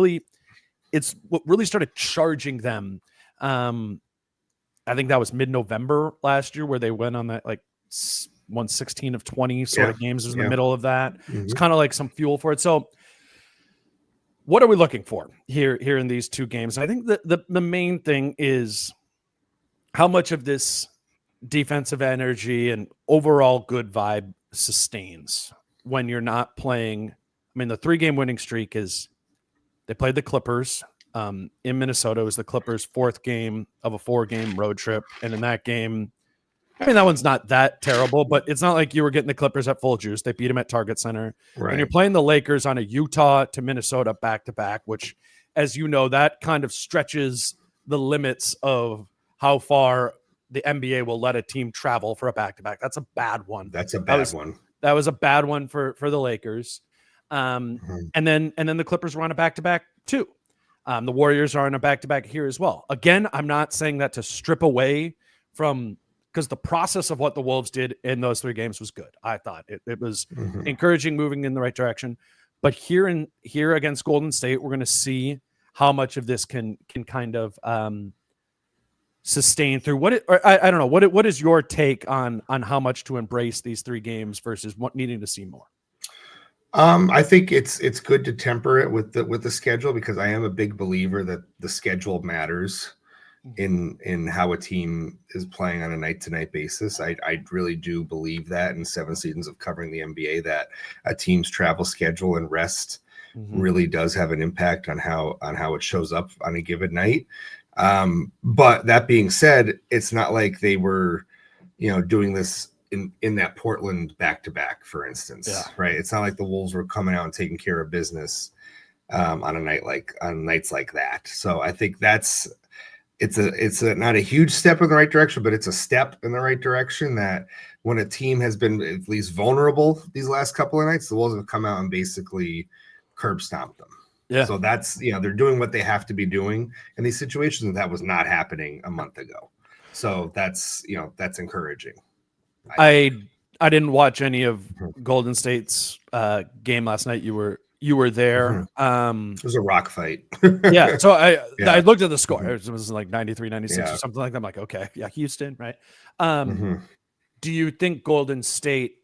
it's what really started charging them. I think that was mid-November last year, where they went on that won 16 of 20 sort of games. It was in the middle of that. It's kind of like some fuel for it. So what are we looking for here in these 2 games? I think the main thing is how much of this defensive energy and overall good vibe sustains when you're not playing. I mean, the 3-game winning streak they played the Clippers in Minnesota. It was the Clippers' 4th game of a 4-game road trip. And in that game, I mean, that one's not that terrible, but it's not like you were getting the Clippers at full juice. They beat them at Target Center. Right. And you're playing the Lakers on a Utah to Minnesota back-to-back, which, as you know, that kind of stretches the limits of how far the NBA will let a team travel for a back-to-back. That's a bad one. That was a bad one for the Lakers. And then the Clippers were on a back-to-back too. The Warriors are on a back-to-back here as well. Again, I'm not saying that to strip away from, because the process of what the Wolves did in those 3 games was good. I thought it was encouraging, moving in the right direction. But here against Golden State, we're going to see how much of this can kind of sustain through I don't know. What is your take on how much to embrace these 3 games versus needing to see more? I think it's good to temper it with the schedule, because I am a big believer that the schedule matters in how a team is playing on a night-to-night basis. I really do believe that in 7 seasons of covering the NBA, that a team's travel schedule and rest really does have an impact on how it shows up on a given night. But that being said, it's not like they were, doing this in that Portland back-to-back, for instance, right? It's not like the Wolves were coming out and taking care of business on nights like that. So I think it's not a huge step in the right direction, but it's a step in the right direction, that when a team has been at least vulnerable these last couple of nights, the Wolves have come out and basically curb stomped them. Yeah. So that's, they're doing what they have to be doing in these situations, and that was not happening a month ago. So that's encouraging. I didn't watch any of Golden State's game last night. You were there. It was a rock fight. Yeah. So I looked at the score. It was like 93, 96 or something like that. I'm like, okay, yeah, Houston, right? Do you think Golden State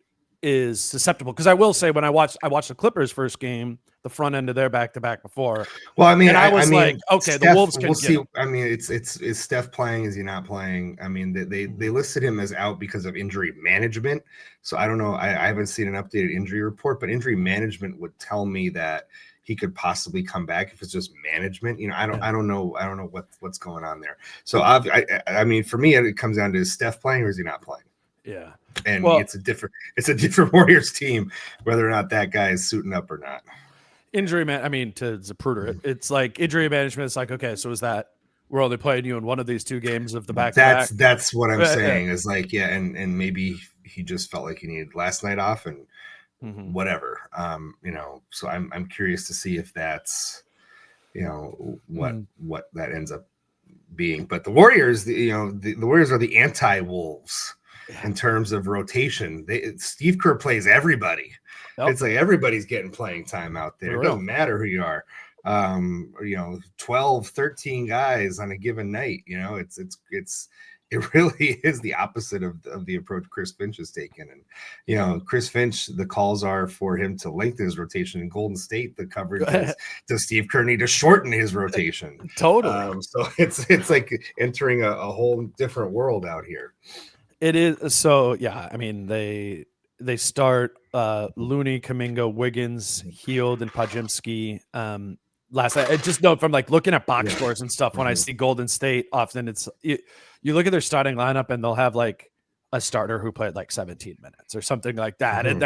is susceptible? Because I will say, when I watched the Clippers' first game, the front end of their back-to-back before. Well, I mean, and I was like, okay, Steph, the Wolves can we'll see. Him. I mean, is Steph playing? Is he not playing? I mean, they listed him as out because of injury management. So I don't know. I haven't seen an updated injury report, but injury management would tell me that he could possibly come back if it's just management. I don't know what's going on there. So I mean, for me, it comes down to, is Steph playing or is he not playing? Yeah. And it's a different Warriors team, whether or not that guy is suiting up or not. Injury man, I mean, to Zapruder, it's like injury management. It's like, okay, so is that we're only playing you in one of these 2 games of the back-to-back? That's what I'm saying. Is like, and maybe he just felt like he needed last night off and whatever. So I'm curious to see if that's what that ends up being. But the Warriors, the Warriors are the anti-Wolves. in terms of rotation. Steve Kerr plays everybody. Yep. It's like everybody's getting playing time out there. For It real. doesn't matter who you are. 12, 13 guys on a given night. It really is the opposite of the approach Chris Finch has taken. And, Chris Finch, the calls are for him to lengthen his rotation. In Golden State, the coverage is, does Steve Kerr need to shorten his rotation? Totally. So it's like entering a whole different world out here. It is. So, yeah, I mean, they start Looney, Kuminga, Wiggins, Heald, and Podziemski. Last night, I just know from like looking at box scores and stuff, when I see Golden State, often it's you look at their starting lineup and they'll have like a starter who played like 17 minutes or something like that. And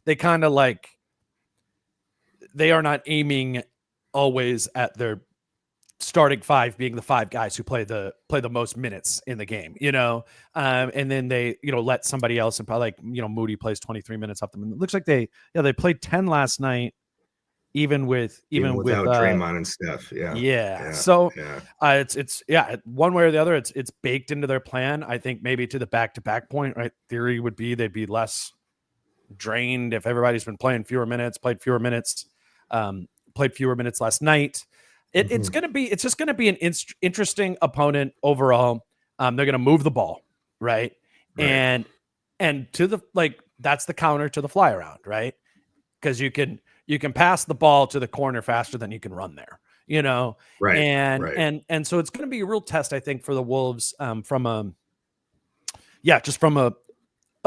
they kind of like, they are not aiming always at their starting five being the five guys who play the most minutes in the game, and then they, let somebody else, and probably like, Moody plays 23 minutes off them. And it looks like they played 10 last night, even without Draymond and Steph. So it's one way or the other, it's baked into their plan. I think maybe to the back-to-back point, right? Theory would be they'd be less drained if everybody's been playing fewer minutes, played fewer minutes last night. It's just gonna be an interesting opponent overall. They're gonna move the ball, right? And to the, like, that's the counter to the fly around, right? Because you can pass the ball to the corner faster than you can run there, Right. And so it's going to be a real test, I think, for the Wolves from a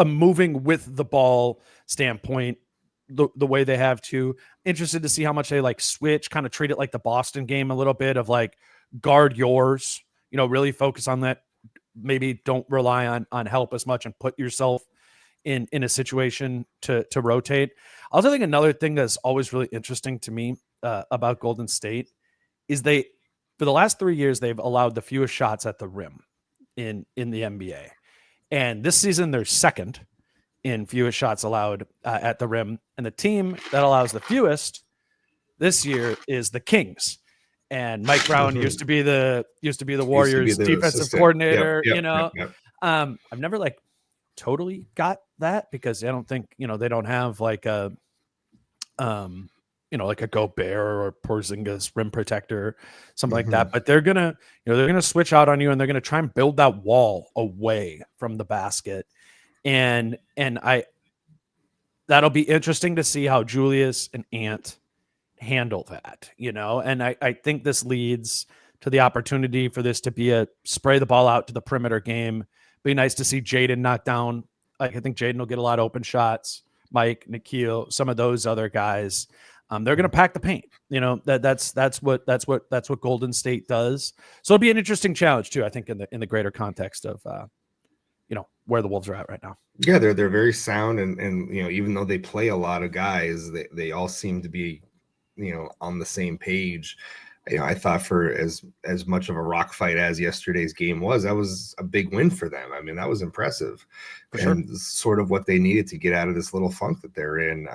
moving with the ball standpoint, the way they have to. Interested to see how much they like switch, kind of treat it like the Boston game a little bit, of like guard yours, really focus on that. Maybe don't rely on help as much and put yourself in a situation to rotate. I also think another thing that's always really interesting to me about Golden State is for the last 3 years, they've allowed the fewest shots at the rim in the NBA. And this season, they're second in fewest shots allowed at the rim. And the team that allows the fewest this year is the Kings. And Mike Brown used to be the Warriors defensive assistant coordinator. Yep. I've never like totally got that, because I don't think, they don't have like a like a Gobert or Porzingis rim protector, something like that. But they're gonna switch out on you, and they're gonna try and build that wall away from the basket. And that'll be interesting to see how Julius and Ant handle that, and I think this leads to the opportunity for this to be a spray the ball out to the perimeter game. Be nice to see Jaden knock down. I think Jaden will get a lot of open shots. Mike, Nikhil, some of those other guys, they're going to pack the paint. That's what Golden State does. So it'll be an interesting challenge too, I think, in the greater context of where the Wolves are at right now. Yeah, they're very sound, and even though they play a lot of guys, they all seem to be on the same page. I thought for as much of a rock fight as yesterday's game was, that was a big win for them. I mean, that was impressive, and sort of what they needed to get out of this little funk that they're in.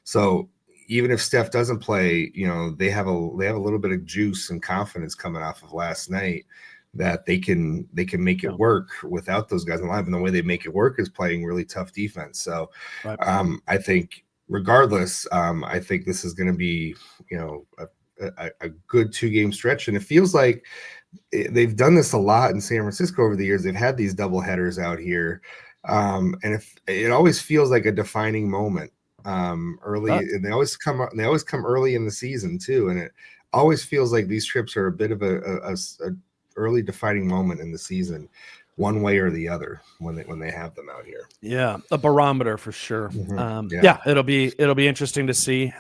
So even if Steph doesn't play, they have a little bit of juice and confidence coming off of last night that they can make it work without those guys in line. And the way they make it work is playing really tough defense. So I think regardless, I think this is going to be a good 2-game stretch, and it feels like they've done this a lot in San Francisco over the years. They've had these double headers out here, and if it always feels like a defining moment early, and they always come early in the season too, and it always feels like these trips are a bit of a early defining moment in the season, one way or the other, when they have them out here. Yeah, a barometer for sure. It'll be interesting to see.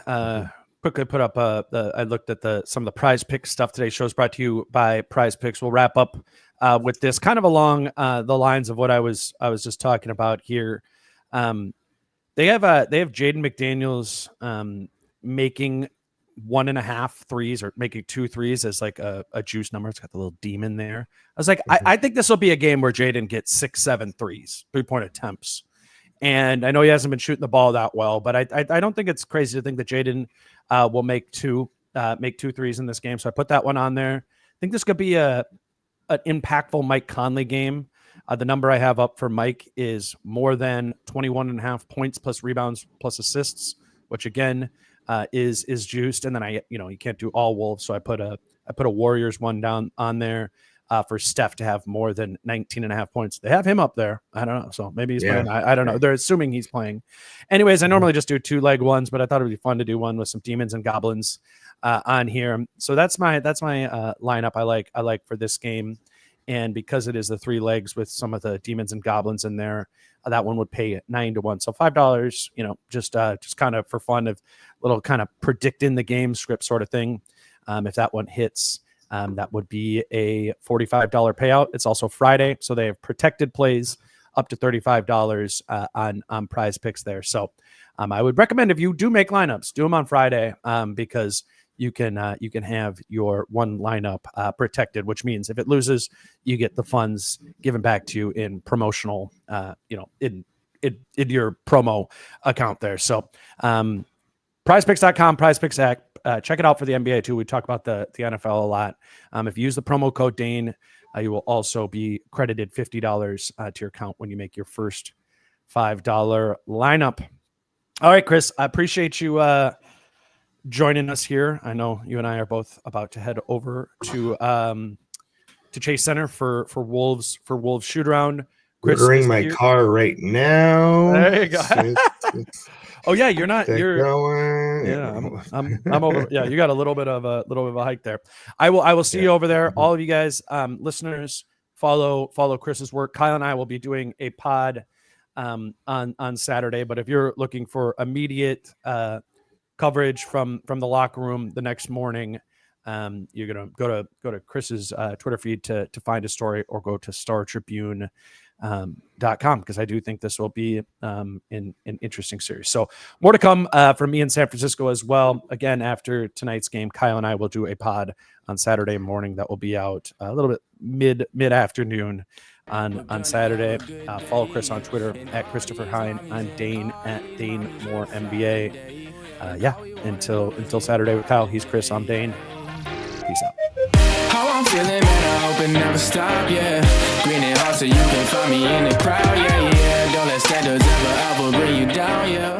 Quickly put up I looked at some of the Prize Picks stuff today. Show's brought to you by Prize Picks. We'll wrap up with this kind of along the lines of what I was just talking about here. They have Jaden McDaniels making 1.5 threes, or making 2 threes as like a juice number. It's got the little demon there. I was like, I think this will be a game where Jaden gets 6-7 threes, 3-point attempts. And I know he hasn't been shooting the ball that well, but I don't think it's crazy to think that Jaden will make 2 threes in this game. So I put that one on there. I think this could be an impactful Mike Conley game. The number I have up for Mike is more than 21.5 points plus rebounds plus assists, which again is juiced. And then you can't do all Wolves, so I put a Warriors one down on there for Steph to have more than 19.5 points. They have him up there. I don't know, so maybe he's playing. I don't know. They're assuming he's playing. Anyways, I normally just do 2-leg ones, but I thought it'd be fun to do one with some demons and goblins on here. So that's my lineup I like for this game. And because it is the 3 legs with some of the demons and goblins in there, that one would pay 9-1. So $5, just kind of for fun, of little kind of predicting the game script sort of thing. If that one hits, that would be a $45 payout. It's also Friday, so they have protected plays up to $35 on Prize Picks there. So I would recommend, if you do make lineups, do them on Friday, because you can have your one lineup protected, which means if it loses, you get the funds given back to you in promotional, in your promo account there. So prizepicks.com, Prizepicks app, check it out for the NBA too. We talk about the NFL a lot. If you use the promo code Dane, you will also be credited $50 to your account when you make your first $5 lineup. All right, Chris, I appreciate you joining us here. I know you and I are both about to head over to Chase Center for Wolves shoot around. Chris, ordering my car right now. There you go. Oh yeah, you're not. You're going. Yeah, I'm over. Yeah, you got a little bit of a hike there. I will see you over there. All of you guys, listeners, follow Chris's work. Kyle and I will be doing a pod on Saturday. But if you're looking for immediate coverage from the locker room the next morning, you're gonna go to Chris's Twitter feed to find a story, or go to StarTribune.com, because I do think this will be an interesting series. So more to come from me in San Francisco as well. Again, after tonight's game, Kyle and I will do a pod on Saturday morning that will be out a little bit mid-afternoon on Saturday. Follow Chris on Twitter at Christopher Hine. I'm Dane at DaneMooreNBA. Until Saturday with Kyle, he's Chris, I'm Dane. Peace out. How I'm feeling, man, I hope it never stop, yeah. Green and hot so you can find me in the crowd, yeah. Don't let standards ever bring you down, yeah.